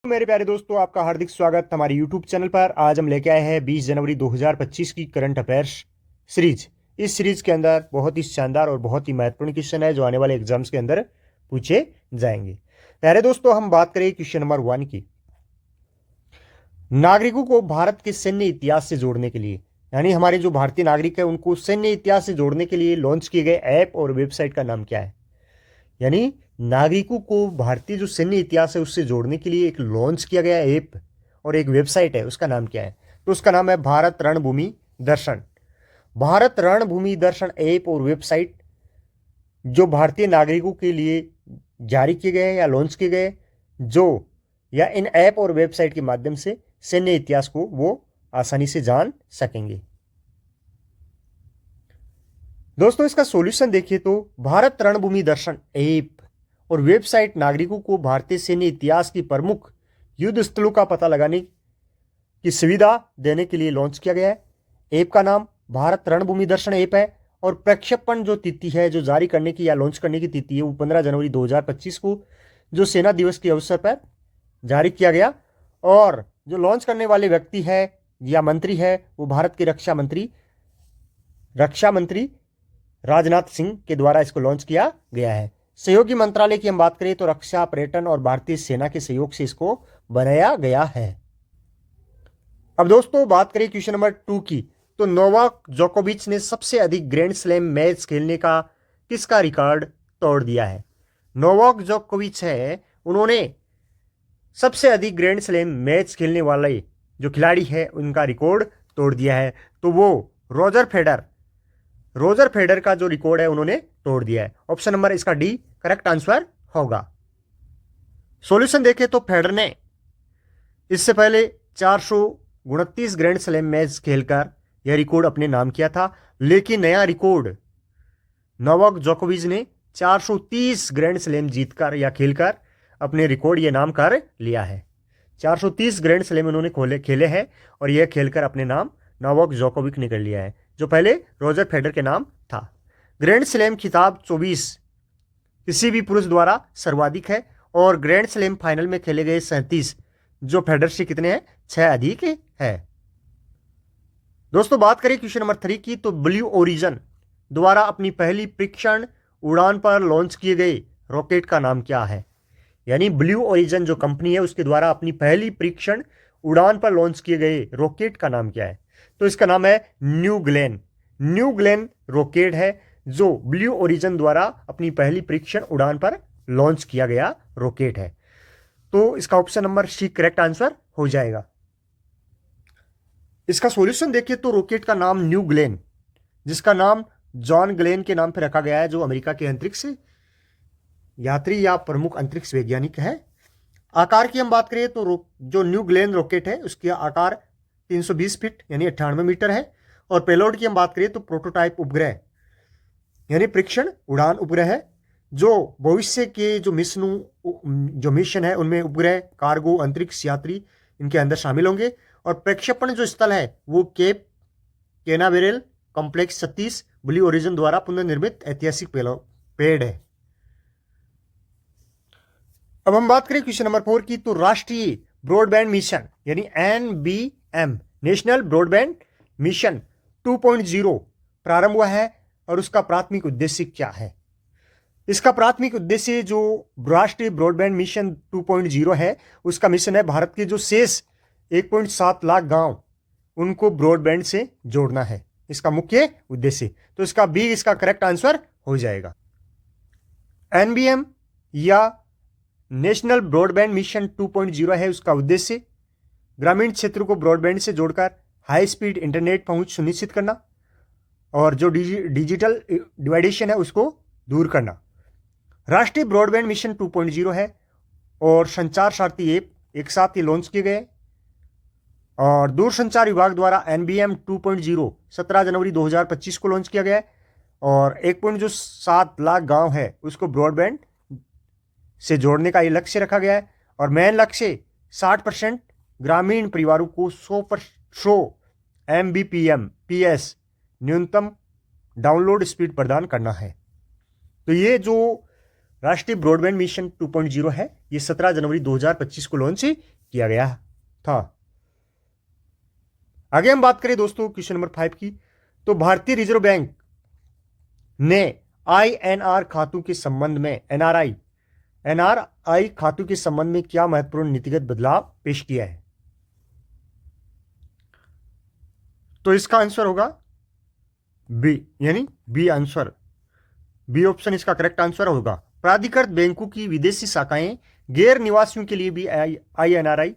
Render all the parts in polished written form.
मेरे प्यारे दोस्तों, आपका हार्दिक स्वागत हमारे YouTube चैनल पर। आज हम लेके आए हैं 20 जनवरी 2025 की करंट अफेयर्स सीरीज। इस सीरीज के अंदर बहुत ही शानदार और बहुत ही महत्वपूर्ण क्वेश्चन है जो आने वाले एग्जाम्स के अंदर पूछे जाएंगे। प्यारे दोस्तों, हम बात करें क्वेश्चन नंबर 1 की। नागरिकों को भारत के सैन्य इतिहास से जोड़ने के लिए, यानी हमारे जो भारतीय नागरिक है उनको सैन्य इतिहास से जोड़ने के लिए लॉन्च किए गए ऐप और वेबसाइट का नाम क्या है? यानी नागरिकों को भारतीय जो सैन्य इतिहास है उससे जोड़ने के लिए एक लॉन्च किया गया ऐप और एक वेबसाइट है, उसका नाम क्या है? तो उसका नाम है भारत रणभूमि दर्शन। भारत रणभूमि दर्शन ऐप और वेबसाइट जो भारतीय नागरिकों के लिए जारी किए गए या लॉन्च किए गए, जो या इन ऐप और वेबसाइट के माध्यम से सैन्य इतिहास को वो आसानी से जान सकेंगे। दोस्तों, इसका सॉल्यूशन देखिए तो भारत रणभूमि दर्शन ऐप और वेबसाइट नागरिकों को भारतीय सैन्य इतिहास की प्रमुख युद्ध स्थलों का पता लगाने की सुविधा देने के लिए लॉन्च किया गया है। ऐप का नाम भारत रणभूमि दर्शन ऐप है और प्रक्षेपण जो तिथि है, जो जारी करने की या लॉन्च करने की तिथि है, वो 15 जनवरी 2025 को जो सेना दिवस के अवसर पर जारी किया गया। और जो लॉन्च करने वाले व्यक्ति है या मंत्री है वो भारत के रक्षा मंत्री राजनाथ सिंह के द्वारा इसको लॉन्च किया गया है। सहयोगी मंत्रालय की हम बात करें तो रक्षा, पर्यटन और भारतीय सेना के सहयोग से इसको बनाया गया है। अब दोस्तों बात करें क्वेश्चन नंबर 2 की, तो नोवाक जोकोविच ने सबसे अधिक ग्रैंड स्लैम मैच खेलने का किसका रिकॉर्ड तोड़ दिया है? नोवाक जोकोविच है, उन्होंने सबसे अधिक ग्रैंड स्लैम मैच खेलने वाले जो खिलाड़ी है उनका रिकॉर्ड तोड़ दिया है। तो वो रोजर फेडर का जो रिकॉर्ड है उन्होंने तोड़ दिया है। ऑप्शन नंबर इसका डी करेक्ट आंसर होगा। सॉल्यूशन देखें तो फेडर ने इससे पहले 429 ग्रैंड स्लैम मैच खेलकर यह रिकॉर्ड अपने नाम किया था, लेकिन नया रिकॉर्ड नोवाक जोकोविच ने 430 ग्रैंड स्लैम जीतकर या खेलकर अपने रिकॉर्ड ये नाम कर लिया है। 430 ग्रैंड स्लैम उन्होंने खेले हैं और यह खेलकर अपने नाम नोवाक जोकोविच ने कर लिया है, जो पहले रोजर फेडर के नाम था। ग्रैंड स्लैम खिताब 24 किसी भी पुरुष द्वारा सर्वाधिक है और ग्रैंड स्लैम फाइनल में खेले गए 37 जो फेडर से कितने हैं? 6 अधिक है। दोस्तों बात करें क्वेश्चन नंबर 3 की, तो ब्लू ओरिजन द्वारा अपनी पहली परीक्षण उड़ान पर लॉन्च किए गए रॉकेट का नाम क्या है? यानी ब्लू ओरिजन जो कंपनी है उसके द्वारा अपनी पहली परीक्षण उड़ान पर लॉन्च किए गए रॉकेट का नाम क्या है? तो इसका नाम है न्यू ग्लेन रॉकेट है, जो ब्लू ओरिजन द्वारा अपनी पहली परीक्षण उड़ान पर लॉन्च किया गया रॉकेट है। तो इसका option number C correct answer हो जाएगा। इसका सॉल्यूशन देखिए तो रॉकेट का नाम न्यू ग्लेन, जिसका नाम जॉन ग्लेन के नाम पर रखा गया है, जो अमेरिका के अंतरिक्ष यात्री या प्रमुख अंतरिक्ष वैज्ञानिक है। आकार की हम बात करें तो जो न्यू ग्लेन रॉकेट है उसका आकार 320 फीट यानी 98 मीटर है। और पेलोड की हम बात करें तो प्रोटोटाइप उपग्रह यानी परीक्षण उड़ान उपग्रह है, जो भविष्य के जो मिशन है उनमें उपग्रह, कार्गो, अंतरिक्ष यात्री इनके अंदर शामिल होंगे। और प्रक्षेपण जो स्थल है वो केप केनावेरल कॉम्प्लेक्स 36 ब्लू ओरिजन द्वारा पुनर्निर्मित ऐतिहासिक पेड़ है। अब हम बात करें क्वेश्चन नंबर 4 की, तो राष्ट्रीय ब्रॉडबैंड मिशन यानी NBM नेशनल ब्रॉडबैंड मिशन 2.0 प्रारंभ हुआ है और उसका प्राथमिक उद्देश्य क्या है? इसका प्राथमिक उद्देश्य जो राष्ट्रीय ब्रॉडबैंड मिशन 2.0 है उसका मिशन है भारत के जो शेष 1.7 लाख गांव उनको ब्रॉडबैंड से जोड़ना है, इसका मुख्य उद्देश्य। तो इसका बी इसका करेक्ट आंसर हो जाएगा। NBM या नेशनल ब्रॉडबैंड मिशन 2.0 है, उसका उद्देश्य ग्रामीण क्षेत्र को ब्रॉडबैंड से जोड़कर हाई स्पीड इंटरनेट पहुंच सुनिश्चित करना और जो डिजिटल डिवाइडेशन है उसको दूर करना। राष्ट्रीय ब्रॉडबैंड मिशन 2.0 है और संचार सारथी ऐप एक साथ ही लॉन्च किए गए और दूरसंचार विभाग द्वारा NBM 2.0 17 जनवरी 2025 को लॉन्च किया गया है और 1.7 लाख गांव है उसको ब्रॉडबैंड से जोड़ने का ये लक्ष्य रखा गया है। और मेन लक्ष्य 60% ग्रामीण परिवारों को 100 Mbps न्यूनतम डाउनलोड स्पीड प्रदान करना है। तो ये जो राष्ट्रीय ब्रॉडबैंड मिशन 2.0 है ये 17 जनवरी 2025 को लॉन्च किया गया था। आगे हम बात करें दोस्तों क्वेश्चन नंबर 5 की, तो भारतीय रिजर्व बैंक ने INR खातों के संबंध में NRI खातों के संबंध में क्या महत्वपूर्ण नीतिगत बदलाव पेश किया है? तो इसका आंसर होगा बी, यानी बी आंसर, बी ऑप्शन इसका करेक्ट आंसर होगा। प्राधिकृत बैंकों की विदेशी शाखाएं गैर निवासियों के लिए भी INRI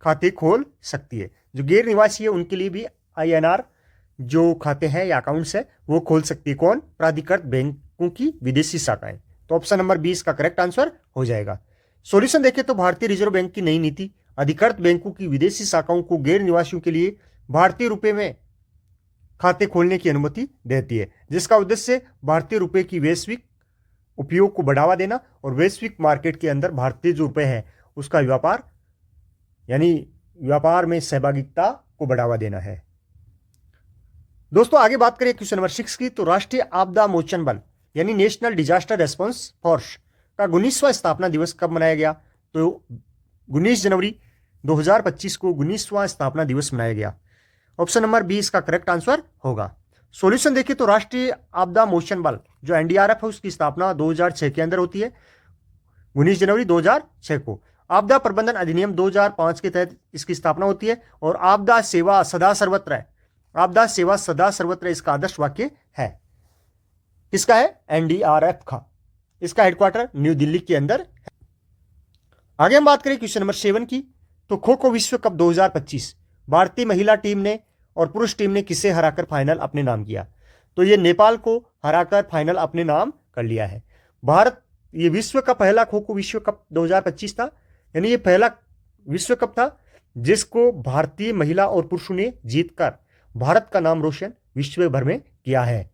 खाते खोल सकती है। जो गैर निवासी है उनके लिए भी INR जो खाते हैं या अकाउंट्स है वो खोल सकती है। कौन? प्राधिकृत बैंकों की विदेशी शाखाएं। तो ऑप्शन नंबर 20 का करेक्ट आंसर हो जाएगा। सॉल्यूशन देखें तो भारतीय रिजर्व बैंक की नई नीति अधिकृत बैंकों की विदेशी शाखाओं को गैर निवासियों के लिए भारतीय रुपए में खाते खोलने की अनुमति देती है, जिसका उद्देश्य भारतीय रुपए की वैश्विक उपयोग को बढ़ावा देना और वैश्विक मार्केट के अंदर भारतीय जो रुपए है उसका व्यापार यानी व्यापार में सहभागिता को बढ़ावा देना है। दोस्तों आगे बात करें क्वेश्चन नंबर 6 की, तो राष्ट्रीय आपदा मोचन बल यानी नेशनल डिजास्टर रेस्पॉन्स फोर्स का 19वां स्थापना दिवस कब मनाया गया? तो 19 जनवरी 2025 को 19वां स्थापना दिवस मनाया गया। ऑप्शन नंबर 20 का करेक्ट आंसर होगा। सॉल्यूशन देखिए तो राष्ट्रीय आपदा मोचन बल जो NDRF है उसकी स्थापना 2006 के अंदर होती है, 19 जनवरी 2006 को। आपदा प्रबंधन अधिनियम 2005 के तहत इसकी स्थापना होती है और आपदा सेवा सदा सर्वत्र है, आपदा सेवा सदा सर्वत्र इसका आदर्श वाक्य है। किसका है? NDRF का। इसका हेडक्वार्टर न्यू दिल्ली के अंदर है। आगे हम बात करें क्वेश्चन नंबर 7 की, तो खो खो विश्व कप 2025 भारतीय महिला टीम ने और पुरुष टीम ने किसे हराकर फाइनल अपने नाम किया? तो ये नेपाल को हराकर फाइनल अपने नाम कर लिया है। भारत ये विश्व का पहला खो खो विश्व कप 2025 था, यानी ये पहला विश्व कप था जिसको भारतीय महिला और पुरुषों ने जीतकर भारत का नाम रोशन विश्व भर में किया है।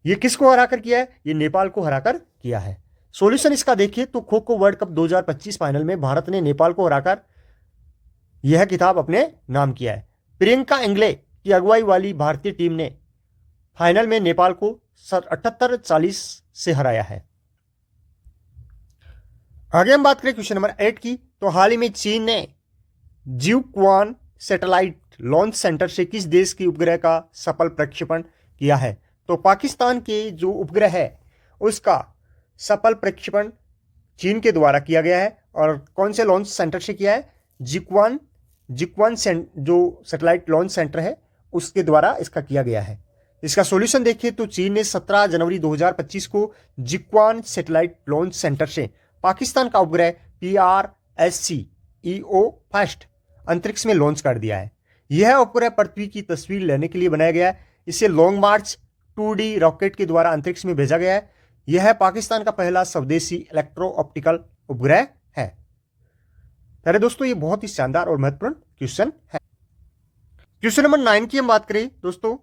ये किसको हराकर किया है? ये नेपाल को हराकर किया है। सॉल्यूशन इसका देखिए तो kho kho world cup 2025 final में भारत ने नेपाल को हराकर यह खिताब अपने नाम किया है। प्रियंका एंगले की अगुवाई वाली भारतीय टीम ने फाइनल में नेपाल को 78-40 से हराया है। आगे हम बात करें क्वेश्चन नंबर 8 की, तो हाल ही में चीन ने जिउक्वान सैटेलाइट लॉन्च सेंटर से किस देश की उपग्रह का सफल प्रक्षेपण किया है? तो पाकिस्तान के जो उपग्रह है उसका सफल प्रक्षेपण चीन के द्वारा किया गया है। और कौन से लॉन्च सेंटर से किया है? जिक्वान जो सैटेलाइट लॉन्च सेंटर है उसके द्वारा इसका किया गया है। इसका सॉल्यूशन देखिए तो चीन ने 17 जनवरी 2025 को जिक्वान सैटेलाइट लॉन्च सेंटर से पाकिस्तान का उपग्रह PRSC-EO फर्स्ट अंतरिक्ष में लॉन्च कर दिया है। यह उपग्रह पृथ्वी की तस्वीर लेने के लिए बनाया गया है। इसे लॉन्ग मार्च 2D रॉकेट के द्वारा अंतरिक्ष में भेजा गया है। यह पाकिस्तान का पहला स्वदेशी इलेक्ट्रो ऑप्टिकल उपग्रह है। प्यारे दोस्तों ये बहुत ही शानदार और महत्वपूर्ण क्वेश्चन है। क्वेश्चन नंबर 9 की हम बात करें दोस्तों,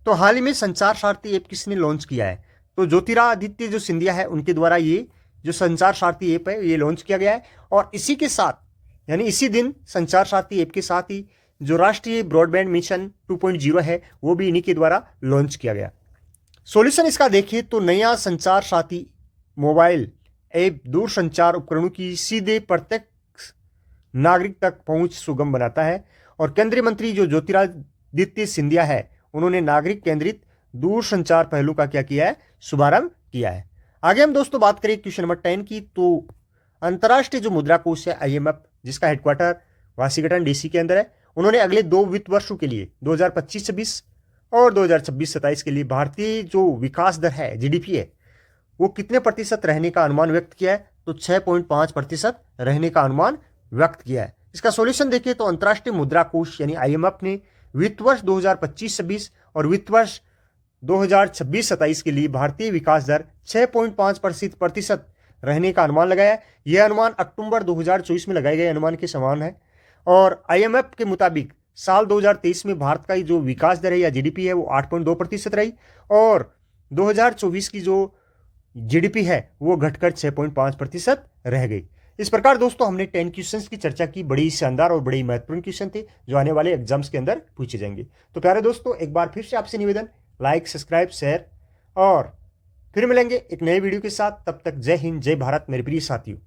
तो हाल ही में संचार सारथी ऐप किसने लॉन्च किया है? तो ज्योतिरादित्य जो सिंधिया है उनके द्वारा ये जो संचार सारथी ऐप है ये लॉन्च किया गया है। और इसी के साथ यानी इसी दिन संचार सारथी ऐप के साथ ही जो राष्ट्रीय ब्रॉडबैंड मिशन 2.0 है वो भी इन्हीं के द्वारा लॉन्च किया गया। सॉल्यूशन इसका देखिए तो नया संचार साथी मोबाइल ऐप दूर संचार उपकरणों की सीधे प्रत्यक्ष नागरिक तक पहुंच सुगम बनाता है। और केंद्रीय मंत्री जो ज्योतिरादित्य सिंधिया है उन्होंने नागरिक केंद्रित दूर संचार पहलू का क्या किया है? शुभारंभ किया है। आगे हम दोस्तों बात करें क्वेश्चन नंबर 10 की, तो अंतर्राष्ट्रीय जो मुद्रा कोष है IMF जिसका हेडक्वार्टर वाशिंगटन DC के अंदर है, उन्होंने अगले 2 वित्त वर्षों के लिए 2025-26 और 2026-27 के लिए भारतीय जो विकास दर है GDP है वो कितने प्रतिशत रहने का अनुमान व्यक्त किया है? तो 6.5% रहने का अनुमान व्यक्त किया है। इसका सॉल्यूशन देखिए तो अंतर्राष्ट्रीय मुद्रा कोष यानी IMF ने वित्त वर्ष 2025-26 और वित्त वर्ष 2026-27 के लिए भारतीय विकास दर 6.5% रहने का अनुमान लगाया है। यह अनुमान अक्टूबर 2024 में लगाए गए अनुमान के समान है। और IMF के मुताबिक साल 2023 में भारत का जो विकास दर है या GDP है वो 8.2% रही और 2024 की जो GDP है वो घटकर 6.5% रह गई। इस प्रकार दोस्तों हमने 10 क्वेश्चंस की चर्चा की। बड़ी शानदार और बड़ी महत्वपूर्ण क्वेश्चन थे जो आने वाले एग्जाम्स के अंदर पूछे जाएंगे। तो प्यारे दोस्तों एक बार फिर से आपसे निवेदन, लाइक सब्सक्राइब शेयर और फिर मिलेंगे एक नए वीडियो के साथ। तब तक जय हिंद जय भारत मेरे प्रिय साथियों।